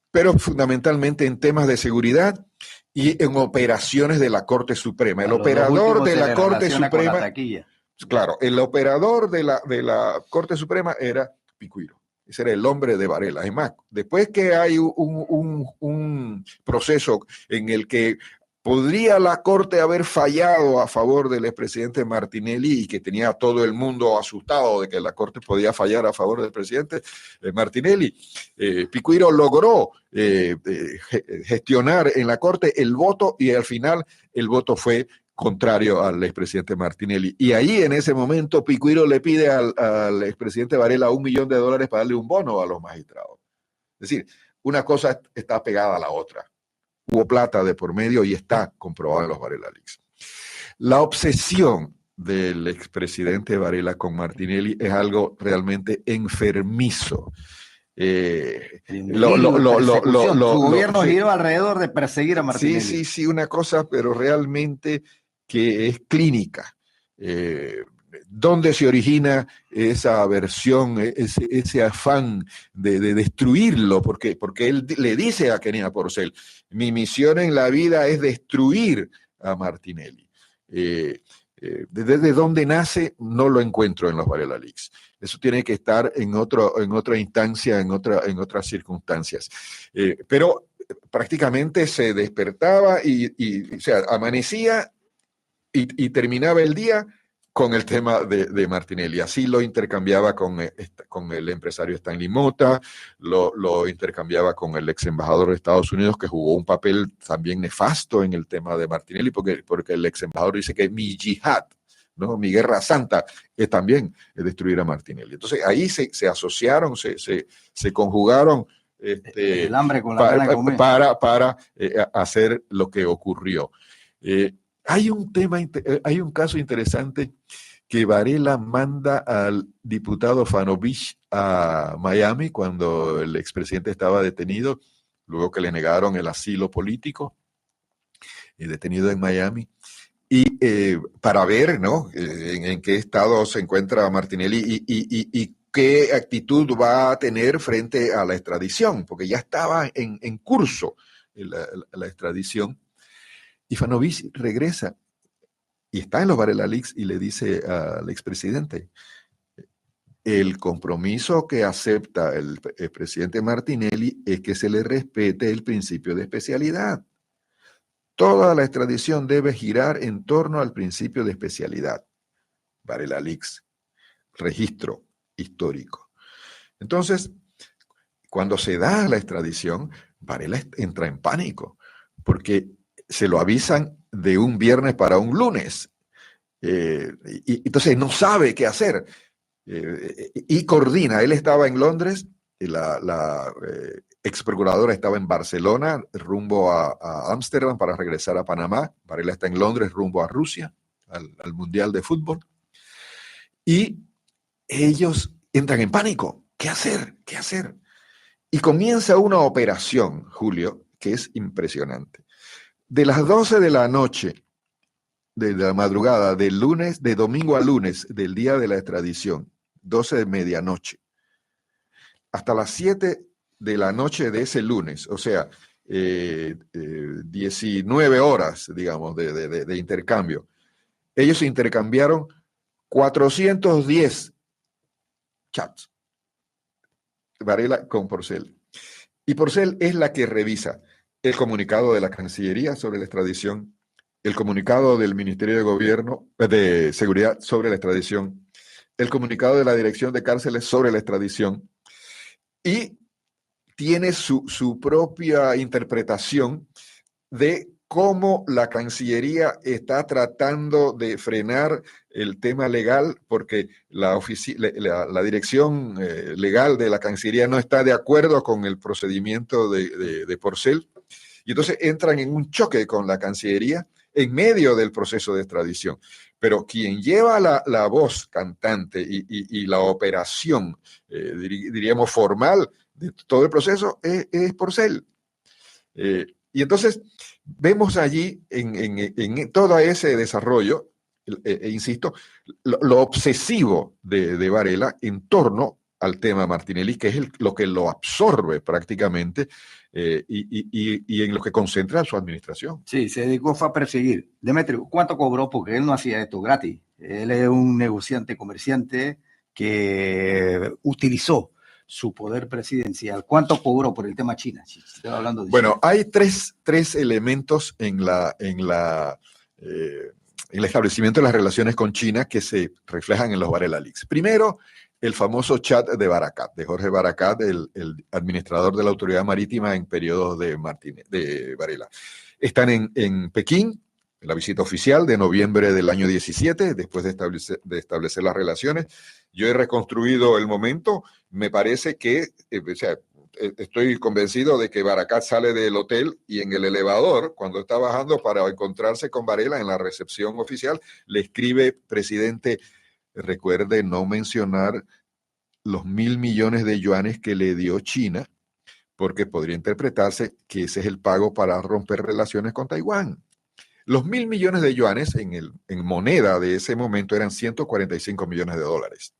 [SPEAKER 4] pero fundamentalmente en temas de seguridad y en operaciones de la Corte Suprema. El operador de la Corte Suprema... Claro, el operador de la Corte Suprema era Picuiro. Ese era el hombre de Varela. Es más, después que hay un proceso en el que podría la Corte haber fallado a favor del expresidente Martinelli, y que tenía a todo el mundo asustado de que la Corte podía fallar a favor del presidente Martinelli, Picuiro logró gestionar en la Corte el voto, y al final el voto fue contrario al expresidente Martinelli. Y ahí, en ese momento, Picuiro le pide al expresidente Varela $1 millón para darle un bono a los magistrados. Es decir, una cosa está pegada a la otra. Hubo plata de por medio y está comprobado en los Varela Leaks. La obsesión del expresidente Varela con Martinelli es algo realmente enfermizo.
[SPEAKER 1] Su gobierno giró alrededor de perseguir a Martinelli.
[SPEAKER 4] Sí, una cosa, pero realmente que es clínica. ¿Dónde se origina esa aversión, ese afán de destruirlo? Porque él le dice a Kenia Porcel: mi misión en la vida es destruir a Martinelli. Desde dónde nace no lo encuentro en los Varela Leaks. Eso tiene que estar en otra instancia, en otras circunstancias. Pero prácticamente se despertaba o sea, amanecía y terminaba el día con el tema de Martinelli. Así lo intercambiaba con el empresario Stanley Mota, lo intercambiaba con el ex embajador de Estados Unidos, que jugó un papel también nefasto en el tema de Martinelli, porque el ex embajador dice que mi yihad, ¿no? Mi guerra santa es también destruir a Martinelli. Entonces ahí se asociaron, se conjugaron
[SPEAKER 1] el hambre con la gana de comer.
[SPEAKER 4] para hacer lo que ocurrió. Hay un caso interesante que Varela manda al diputado Fanovich a Miami cuando el expresidente estaba detenido, luego que le negaron el asilo político, detenido en Miami, y para ver, ¿no? En qué estado se encuentra Martinelli y qué actitud va a tener frente a la extradición, porque ya estaba en curso la extradición. Y Fanovich regresa y está en los Varela Leaks y le dice al expresidente: el compromiso que acepta el presidente Martinelli es que se le respete el principio de especialidad. Toda la extradición debe girar en torno al principio de especialidad. Varela Leaks, registro histórico. Entonces, cuando se da la extradición, Varela entra en pánico, porque se lo avisan de un viernes para un lunes. Y entonces no sabe qué hacer. Y coordina. Él estaba en Londres, la ex procuradora estaba en Barcelona, rumbo a Ámsterdam para regresar a Panamá. Varela está en Londres, rumbo a Rusia, al Mundial de Fútbol. Y ellos entran en pánico. ¿Qué hacer? ¿Qué hacer? Y comienza una operación, Julio, que es impresionante. De las 12 de la noche, de la madrugada, de domingo a lunes, del día de la extradición, 12 de medianoche, hasta las 7 de la noche de ese lunes, o sea, 19 horas, digamos, de intercambio. Ellos intercambiaron 410 chats. Varela con Porcel. Y Porcel es la que revisa el comunicado de la Cancillería sobre la extradición, el comunicado del Ministerio de Gobierno de Seguridad sobre la extradición, el comunicado de la Dirección de Cárceles sobre la extradición, y tiene su propia interpretación de cómo la Cancillería está tratando de frenar el tema legal, porque la dirección legal de la Cancillería no está de acuerdo con el procedimiento de Porcel, y entonces entran en un choque con la Cancillería en medio del proceso de extradición. Pero quien lleva la voz cantante y la operación, diríamos, formal de todo el proceso es Porcel. Y entonces vemos allí en todo ese desarrollo, insisto, lo obsesivo de Varela en torno al tema Martinelli, que es lo que lo absorbe prácticamente y en lo que concentra su administración.
[SPEAKER 1] Sí, se dedicó a perseguir. Demetrio, ¿cuánto cobró? Porque él no hacía esto gratis. Él es un negociante, comerciante que utilizó su poder presidencial. ¿Cuánto cobró por el tema China? Si estoy hablando de
[SPEAKER 4] bueno,
[SPEAKER 1] China.
[SPEAKER 4] hay tres elementos en el establecimiento de las relaciones con China que se reflejan en los Varela Leaks. Primero, el famoso chat de Barakat, de Jorge Barakat, el administrador de la autoridad marítima en periodos de Varela. Están en Pekín, en la visita oficial de noviembre del año 17, después de establecer las relaciones. Yo he reconstruido el momento. Me parece que, estoy convencido de que Barakat sale del hotel y en el elevador, cuando está bajando para encontrarse con Varela en la recepción oficial, le escribe: presidente, recuerde no mencionar los 1.000 millones de yuanes que le dio China, porque podría interpretarse que ese es el pago para romper relaciones con Taiwán. Los 1.000 millones de yuanes en moneda de ese momento eran 145 millones de dólares.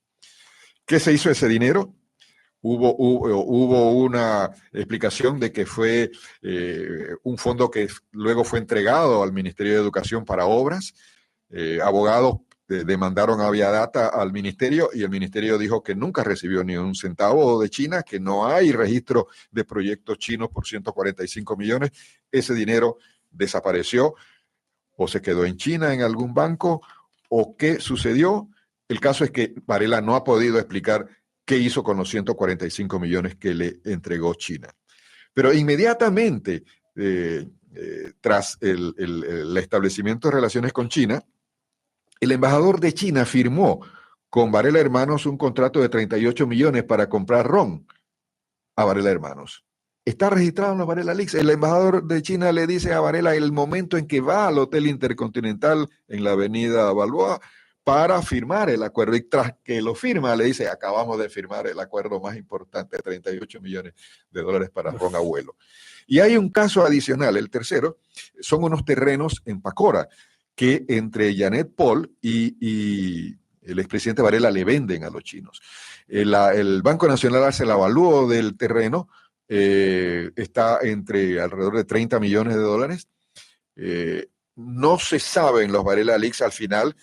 [SPEAKER 4] ¿Qué se hizo ese dinero? Hubo una explicación de que fue un fondo que luego fue entregado al Ministerio de Educación para obras. Abogados demandaron a Viadata al ministerio y el ministerio dijo que nunca recibió ni un centavo de China, que no hay registro de proyectos chinos por 145 millones. Ese dinero desapareció o se quedó en China en algún banco o qué sucedió. El caso es que Varela no ha podido explicar qué hizo con los 145 millones que le entregó China. Pero inmediatamente, tras el establecimiento de relaciones con China, el embajador de China firmó con Varela Hermanos un contrato de 38 millones para comprar ron a Varela Hermanos. Está registrado en la Varela Leaks. El embajador de China le dice a Varela el momento en que va al Hotel Intercontinental en la avenida Balboa para firmar el acuerdo. Y tras que lo firma, le dice, acabamos de firmar el acuerdo más importante, 38 millones de dólares para ron abuelo. Y hay un caso adicional, el tercero, son unos terrenos en Pacora que entre Janet Paul y el expresidente Varela le venden a los chinos. El Banco Nacional hace el avalúo del terreno, está entre alrededor de 30 millones de dólares. No se sabe en los Varela Leaks al final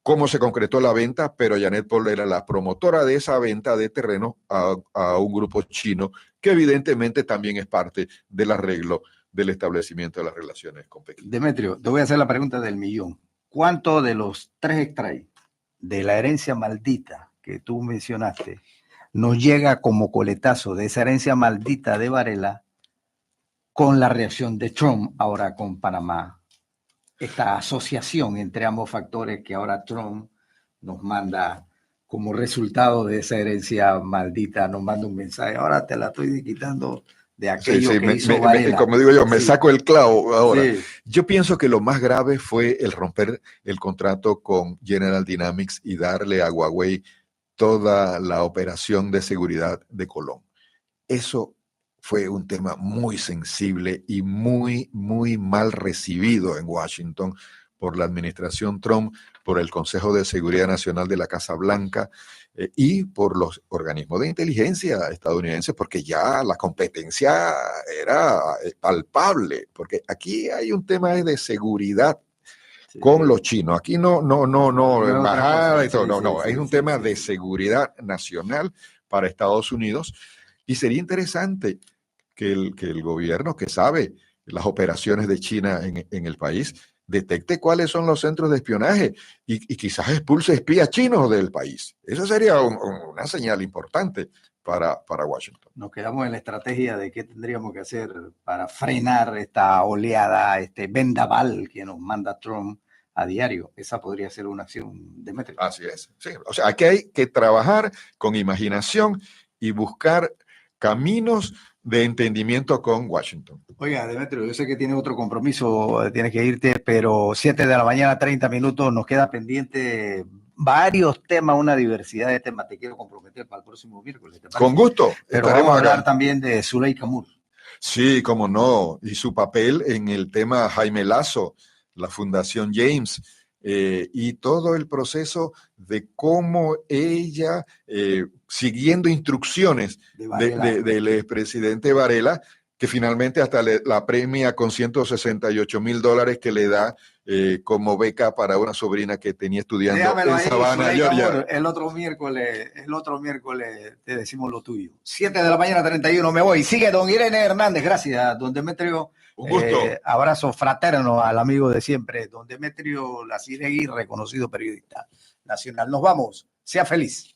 [SPEAKER 4] cómo se concretó la venta, pero Janet Paul era la promotora de esa venta de terreno a un grupo chino que evidentemente también es parte del arreglo del establecimiento de las relaciones con Pekín.
[SPEAKER 1] Demetrio, te voy a hacer la pregunta del millón. ¿Cuánto de los 3 hectáreas de la herencia maldita que tú mencionaste nos llega como coletazo de esa herencia maldita de Varela con la reacción de Trump ahora con Panamá? Esta asociación entre ambos factores que ahora Trump nos manda como resultado de esa herencia maldita, nos manda un mensaje, ahora te la estoy quitando de aquello que hizo Varela.
[SPEAKER 4] Como digo yo, me
[SPEAKER 1] Sí.
[SPEAKER 4] saco el clavo ahora.
[SPEAKER 1] Sí.
[SPEAKER 4] Yo pienso que lo más grave fue el romper el contrato con General Dynamics y darle a Huawei toda la operación de seguridad de Colón. Eso fue un tema muy sensible y muy, muy mal recibido en Washington por la administración Trump, por el Consejo de Seguridad Nacional de la Casa Blanca y por los organismos de inteligencia estadounidenses, porque ya la competencia era palpable, porque aquí hay un tema de seguridad con los chinos. Aquí no, embajada y todo, no, es un tema de seguridad nacional para Estados Unidos y sería interesante que el gobierno que sabe las operaciones de China en el país detecte cuáles son los centros de espionaje y quizás expulse espías chinos del país. Eso sería una señal importante para Washington.
[SPEAKER 1] Nos quedamos en la estrategia de qué tendríamos que hacer para frenar esta oleada, este vendaval que nos manda Trump a diario. Esa podría ser una acción, Demetrio.
[SPEAKER 4] Así es. Sí. O sea, aquí hay que trabajar con imaginación y buscar caminos de entendimiento con Washington.
[SPEAKER 1] Oiga, Demetrio, yo sé que tienes otro compromiso, tienes que irte, pero 7 de la mañana, 30 minutos, nos queda pendiente varios temas, una diversidad de temas. Te quiero comprometer para el próximo miércoles. ¿Te parece?
[SPEAKER 4] Con gusto.
[SPEAKER 1] Pero vamos a hablar también de Zuleika Moore.
[SPEAKER 4] Sí, cómo no. Y su papel en el tema Jaime Lazo, la Fundación James, y todo el proceso de cómo ella, siguiendo instrucciones del expresidente Varela, que finalmente hasta la premia con $168,000 que le da como beca para una sobrina que tenía estudiando en Savannah, Georgia.
[SPEAKER 1] El otro miércoles te decimos lo tuyo. 7 de la mañana, 31, me voy. Sigue don Irene Hernández. Gracias, don Demetrio.
[SPEAKER 4] Un gusto.
[SPEAKER 1] Abrazo fraterno al amigo de siempre, don Demetrio Laciregui, reconocido periodista nacional. Nos vamos. Sea feliz.